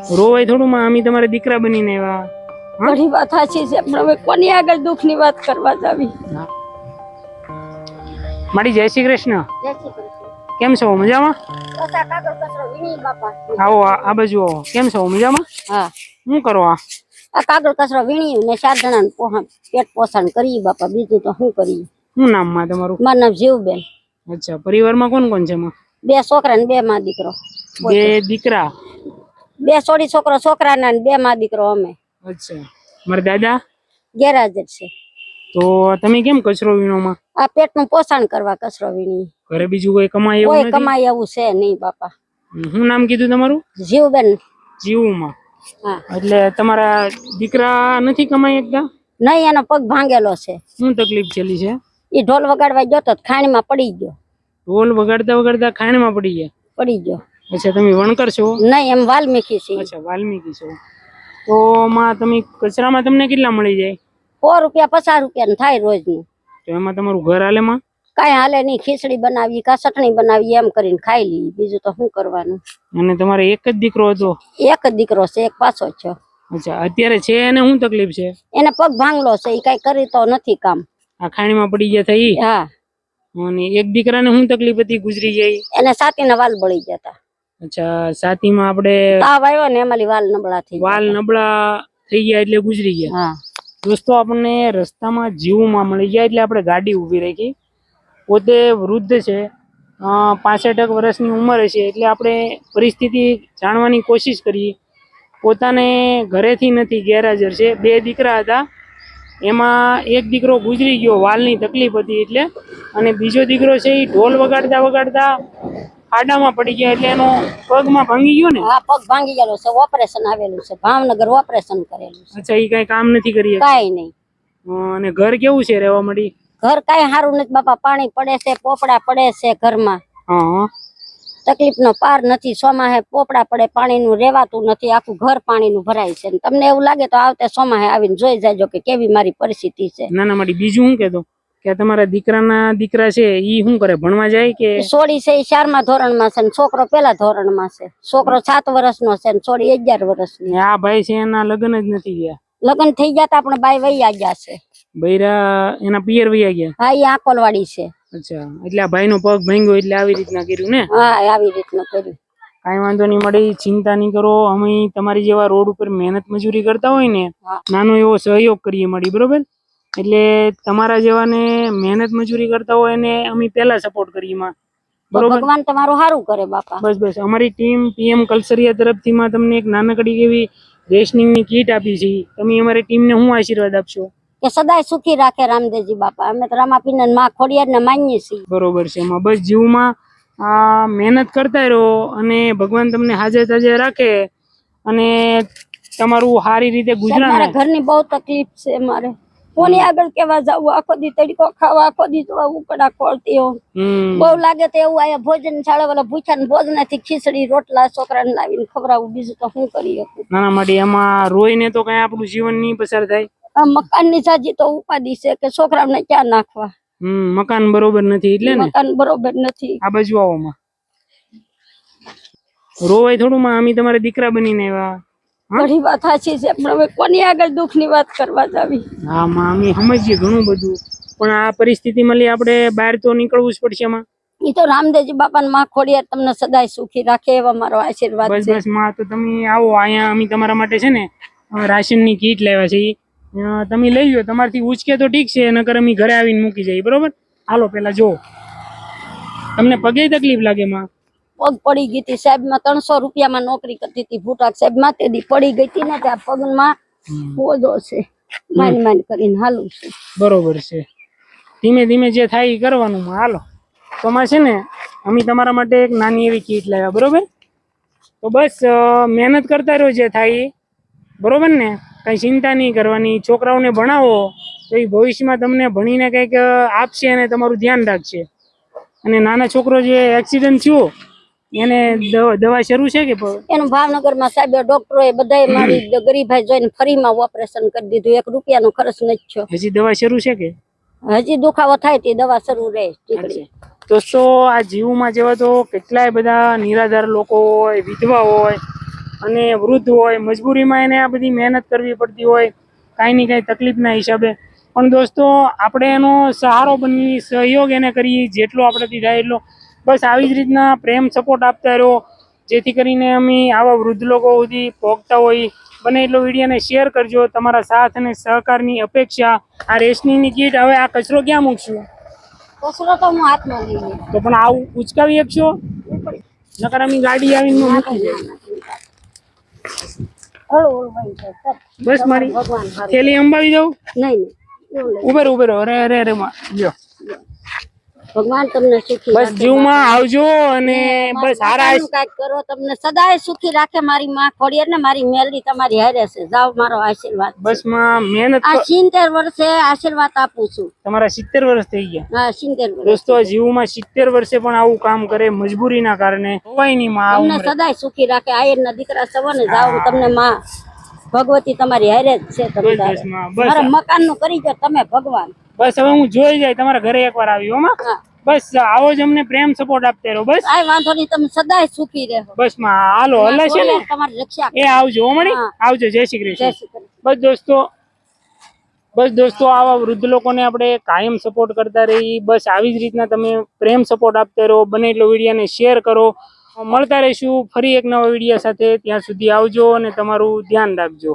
રોવાય થોડું માં, અમે તમારા દીકરા બનીને આવ્યા. ઘણી વાત સાચી છે પણ હવે કોની આગળ દુઃખની વાત કરવા જાવી. મારી જય શ્રી કૃષ્ણ. જય શ્રી કૃષ્ણ. કેમ છો? મજામાં? કસા કાગળ કચરો વીણી બાપા. આવો આ બાજુ આવો. કેમ છો? મજામાં? હા. શું કરો? આ કાગળ કચરો વીણી ને 4 જણાને પેટ પોષણ કરી બાપા, બીજું તો શું કરીએ. શું નામ માં તમારું? મારું નામ જીવબેન. અચ્છા, પરિવારમાં કોણ કોણ છે માં? 2 છોકરા ને 2 માં દીકરો. 2 દીકરા? 2 છોડી છોકરો છોકરાના ને 2 માં દીકરો અમે. અચ્છા, મારા દાદા ગેરહાજર છે. તો તમે કેમ કચરો વીણો માં? આ પેટનું પોષણ કરવા કચરો વીણી. ઘરે બીજું કોઈ કમાય એવું નથી? કોઈ કમાય એવું છે નહીં બાપા. શું નામ કીધું તમારું? જીવબેન. જીવુમાં? હા. એટલે તમારા દીકરા નથી કમાઈ શકતા? નહીં, એનો પગ ભાંગેલો છે. શું તકલીફ છેલી છે? એ ઢોલ વગાડવા ગયો તો ખાણીમાં પડી ગયો. ઢોલ વગાડતા વગાડતા ખાણમાં પડી ગયા? પડી ગયો. અચ્છા, તમે વણકર છો? નહીં, એમ વાલ્મીકી છે. અચ્છા, વાલ્મીકી છો. તો માં તમે કચરામાં તમને કેટલા મળી જાય? 100 રૂપિયા 50 રૂપિયા થાય રોજનું. તો એમાં તમારું ઘર હાલે માં? કાંઈ હાલે નહીં, ખીચડી બનાવી કા ચટણી બનાવી એમ કરીને ખાઈ લઈએ, બીજું તો શું કરવાનું. અને તમારે એક જ દીકરો હતો? એક જ દીકરો છે, એક પાછો છે. અચ્છા, અત્યારે છે એને શું તકલીફ છે? એને પગ ભાંગલો છે, એ કઈ કરી તો નથી કામ. આ ખાણીમાં પડી ગયા થઈ? હા. અને એક દીકરાને શું તકલીફ હતી, ગુજરી ગઈ? એને છાતીના વાલ બળી ગયા હતા. અચ્છા, છાતીમાં આપણે તાવ આવ્યો ને એમાં વાલ નબળા થઈ ગયા. વાલ નબળા થઈ ગયા એટલે ગુજરી ગયા. હા. દોસ્તો, આપણને રસ્તામાં જીવમાં મળી ગયા એટલે આપણે ગાડી ઊભી રાખી. પોતે વૃદ્ધ છે, 65 વર્ષની ઉંમર છે, એટલે આપણે પરિસ્થિતિ જાણવાની કોશિશ કરી. પોતાને ઘરેથી નથી, ગેરહાજર છે. 2 દીકરા હતા, એમાં એક દીકરો ગુજરી ગયો, વાલની તકલીફ હતી એટલે. અને બીજો દીકરો છે એ ઢોલ વગાડતા વગાડતા ખાડામાં પડી ગયા એટલે એનો પગમાં ભાંગી ગયો ને? હા, પગ ભાંગી ગયેલો છે, ઓપરેશન આવેલું છે, ભાવનગર ઓપરેશન કરેલું છે. અચ્છા, એ કઈ કામ નથી કરી? કાંઈ નહીં. અને ઘર કેવું છે રહેવા મળી? ઘર કાંઈ સારું નથી બાપા, પાણી પડે છે, પોપડા પડે છે ઘરમાં. હા. તકલીફનો પાર નથી. સોમાહે પોપડા પડે, પાણીનું રેવાતું નથી, આખું ઘર પાણીનું ભરાય છે. તમને એવું લાગે તો આવતે સોમાહે આવીને જોઈ જાજો કે કેવી મારી પરિસ્થિતિ છે. ના ના, મારી બીજું શું કેતો કે તમારા દીકરાના દીકરા છે ઈ શું કરે, ભણવા જાય કે? છોડી છે એ 4મા ધોરણમાં છે ને છોકરો 1લા ધોરણમાં છે. છોકરો 7 વર્ષનો છે ને છોડી 11 વર્ષની. આ ભાઈ છે એના લગ્ન જ નથી ગયા? લગ્ન થઈ ગયા તા પણ બાઈ વૈયા ગયા છે. બૈરા એના પિયર વૈયા ગયા? હા, એ આકોલવાડી છે. અચ્છા, એટલે આ ભાઈ નો પગ ભાંગ્યો એટલે આવી રીતના કર્યું ને? હા, આવી રીતનું કર્યું. કાંઈ વાંધો નહીં મળી, ચિંતા નહીં કરો. અમે તમારી જેવા રોડ ઉપર મહેનત મજૂરી કરતા હોય ને, નાનો એવો સહયોગ કરીએ મળી, બરોબર? એટલે તમારા જેવાને મહેનત મજૂરી કરતા હોય ને અમે પહેલા સપોર્ટ કરીએ માં, બરોબર? ભગવાન તમારું સારું કરે બાપા. બસ બસ, અમારી ટીમ PM કલસરિયા તરફથી માં તમને એક નાનકડી એવી રેશનિંગની કીટ આપી છે. તમે અમારી ટીમને શું આશીર્વાદ આપશો? કે સદાય સુખી રાખે રામદેવજી બાપા. અમે તો રામાપીને માં ખોડિયારને માનીએ છીએ. બરોબર છે માં, બસ જીવમાં મહેનત કરતા રહો અને ભગવાન તમને હાજર તાજર રાખે અને તમારું સારી રીતે ગુજરાન. મારા ઘરની બહુ તકલીફ છે, મારે કોની આગળ કેવા જવું? આખો દી તડકો ખાવા, આખો દી જોવા ઉકળા ખોળતી હો. બહુ લાગે તો એવું આયા ભોજન શાળા વાળા ભૂખ્યા ભોજન થી ખીચડી રોટલા છોકરાને લાવીને ખવડાવું, બીજું તો શું કરી શકું? નાના માટે એમાં રોઈને તો કઈ આપણું જીવન નહીં પસાર થાય. આ મકાન ની સાજી તો ઉપાધિ છે કે છોકરાઓને ક્યાં નાખવા. મકાન બરોબર નથી એટલે ને? મકાન બરોબર નથી. આ બાજુ આવો માં, રોવાય થોડું માં, અમે તમારા દીકરા બનીને આવ્યા. ઘણી વાત સાચી છે પણ હવે કોની આગળ દુઃખ ની વાત કરવા જાવી. હા માં, અમે સમજીએ ઘણું બધું, પણ આ પરિસ્થિતિ મળી આપણે બહાર તો નીકળવું જ પડશે માં. ઈ તો રામદેવજી બાપા ને માં ખોડિયાર તમને સદાય સુખી રાખે એવા મારો આશીર્વાદ છે. બસ બસ માં, તો તમે આવો અહીંયા, અમે તમારા માટે છે ને રાશન ની કીટ લાવ્યા છે, તમે લઈ લો. તમારથી ઉચકે તો ઠીક છે, નકર અમે ઘરે આવીને મૂકી જઈએ, બરોબર? હાલો પેલા જો, તમને પગે તકલીફ લાગે માં? પગ પડી ગઈ હતી સાહેબ માં, 300 રૂપિયામાં નોકરી કરતી હતી ભૂટાક સાહેબ માં, તે દી પડી ગઈ હતી ને ત્યાં પગમાં બોજો છે, માંડ માંડ કરીને હાલું છે. બરોબર છે, ધીમે ધીમે જે થાય એ કરવાનું માં. હાલો તો માં છે ને અમે તમારા માટે એક નાની એવી કીટ લાવ્યા, બરોબર? તો બસ મહેનત કરતા રહ્યો જે થાય એ, બરોબર ને? કઈ ચિંતા નહીં કરવાની. છોકરાઓને ભણાવો તો એ ભવિષ્યમાં તમને ભણીને કંઈક આપશે અને તમારું ધ્યાન રાખશે. અને નાના છોકરો જે એક્સિડન્ટ થયો એને દવા શરૂ છે કે? એનું ભાવનગરમાં સાહેબ ડોક્ટરો એ બધા મારી ગરીબાઈ જોઈને ફરીમાં ઓપરેશન કરી દીધું, 1 રૂપિયાનો ખર્ચ નથી થયો. હજી દવા શરૂ છે કે? હજી દુખાવો થાય તે દવા શરૂ રહે. દોસ્તો, આ જીવમાં જેવા તો કેટલાય બધા નિરાધાર લોકો હોય, વિધવા હોય, અને વૃદ્ધ હોય, મજબૂરીમાં એને આ બધી મહેનત કરવી પડતી હોય, કાંઈ ને કાંઈ તકલીફના હિસાબે. પણ દોસ્તો આપણે એનો સહારો બની, સહયોગ એને કરીએ જેટલો આપણાથી થાય એટલો. બસ આવી જ રીતના પ્રેમ સપોર્ટ આપતા રહો, જેથી કરીને અમે આવા વૃદ્ધ લોકો સુધી પહોંચતા હોય. બને એટલો વિડીયોને શેર કરજો. તમારા સાથ અને સહકારની અપેક્ષા. આ રેશનીની કીટ હવે આ કચરો ક્યાં મૂકશું? કચરો તો હું હાથમાં લઈ લઉં. તો પણ આવું ઉચકાવી શકશો? નકર અમે ગાડી આવીને મૂકી જાય. બસ મારી થેલી અંબાવી દઉં? નહીં ઉભેર અરે માં લ્યો. ભગવાન તમને સુખી બસ જીવમાં આવજો અને બસ હારા કાંઈક કરો, તમને સદાય સુખી રાખે. મારી માં ખોડિયાર ને મારી મેલડી તમારી હારે છે. જાઓ, મારો આશીર્વાદ. બસ માં મહેનત. આ 70 વર્ષે આશીર્વાદ આપું છું. તમારા 70 વર્ષ થઈ ગયા? હા, 70 વર્ષ. દોસ્તો જીવમાં 70 વર્ષે પણ આવું કામ કરે, મજબૂરીના કારણે. હોવાય નહીં માં. તમને સદાય સુખી રાખે. આયરના દીકરા સવો ને જાઓ, તમને માં ભગવતી તમારી હારે જ છે. તમે બસ માં બસ. મારા મકાન નું કરી દો તમે ભગવાન. બસ હવે હું જોઈ જાય તમારા ઘરે એકવાર આવી. હો માં. બસ આવો જ અમને પ્રેમ સપોર્ટ આપતા રહો. બસ આ વાંધો નહીં, તમે સદાય સુખી રહો. બસ માં હાલો હલે છે ને તમારી રક્ષા. એ આવજો. હો મણી આવજો. જય શ્રી જય કૃષ્ણ. શ્રી કૃષ્ણ. બસ દોસ્તો આવા વૃદ્ધ લોકોને આપણે કાયમ સપોર્ટ કરતા રહી. બસ આવી જ રીતના તમે પ્રેમ સપોર્ટ આપતા રહો. બને એટલો વિડીયોને શેર કરો. મળતા રહીશું ફરી એક નવા વિડીયો સાથે. ત્યાં સુધી આવજો અને તમારું ધ્યાન રાખજો.